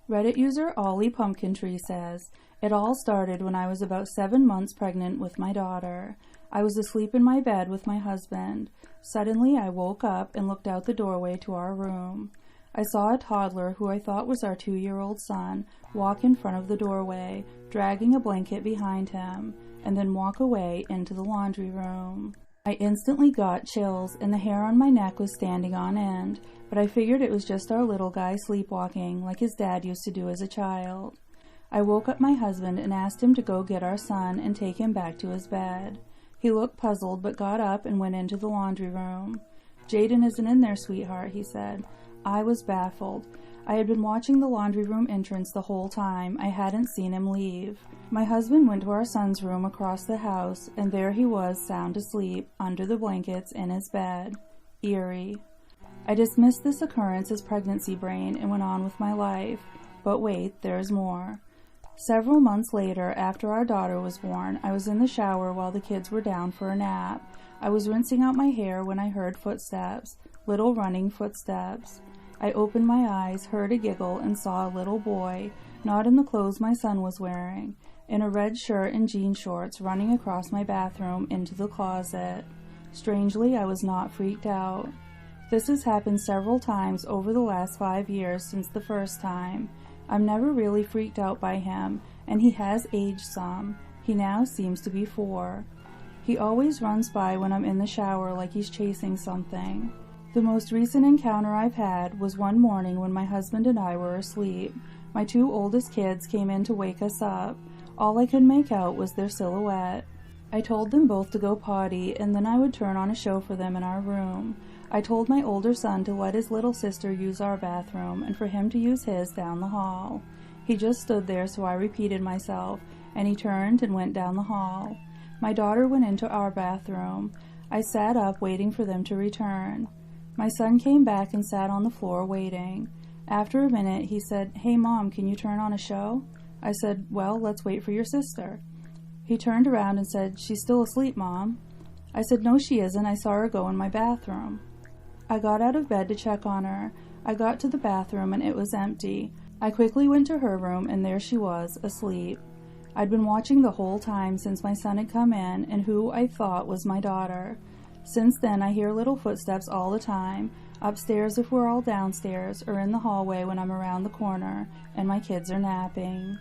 Reddit user OlliePumpkinTree says, "It all started when I was about 7 months pregnant with my daughter. I was asleep in my bed with my husband. Suddenly I woke up and looked out the doorway to our room. I saw a toddler who I thought was our 2-year-old son walk in front of the doorway, dragging a blanket behind him, and then walk away into the laundry room. I instantly got chills and the hair on my neck was standing on end, but I figured it was just our little guy sleepwalking like his dad used to do as a child. I woke up my husband and asked him to go get our son and take him back to his bed. He looked puzzled but got up and went into the laundry room. 'Jaden isn't in there, sweetheart,' he said. I was baffled. I had been watching the laundry room entrance the whole time. I hadn't seen him leave. My husband went to our son's room across the house, and there he was, sound asleep, under the blankets in his bed. Eerie. I dismissed this occurrence as pregnancy brain and went on with my life. But wait, there's more. Several months later, after our daughter was born, I was in the shower while the kids were down for a nap. I was rinsing out my hair when I heard footsteps, little running footsteps. I opened my eyes, heard a giggle, and saw a little boy, not in the clothes my son was wearing, in a red shirt and jean shorts, running across my bathroom into the closet. Strangely, I was not freaked out. This has happened several times over the last 5 years since the first time. I'm never really freaked out by him, and he has aged some. He now seems to be 4. He always runs by when I'm in the shower like he's chasing something. The most recent encounter I've had was one morning when my husband and I were asleep. My 2 oldest kids came in to wake us up. All I could make out was their silhouette. I told them both to go potty, and then I would turn on a show for them in our room. I told my older son to let his little sister use our bathroom, and for him to use his down the hall. He just stood there, so I repeated myself, and he turned and went down the hall. My daughter went into our bathroom. I sat up, waiting for them to return. My son came back and sat on the floor waiting. After a minute, he said, "Hey Mom, can you turn on a show?" I said, "Well, let's wait for your sister." He turned around and said, "She's still asleep, Mom." I said, "No, she isn't. I saw her go in my bathroom." I got out of bed to check on her. I got to the bathroom and it was empty. I quickly went to her room and there she was, asleep. I'd been watching the whole time since my son had come in and who I thought was my daughter. Since then, I hear little footsteps all the time, upstairs if we're all downstairs, or in the hallway when I'm around the corner, and my kids are napping.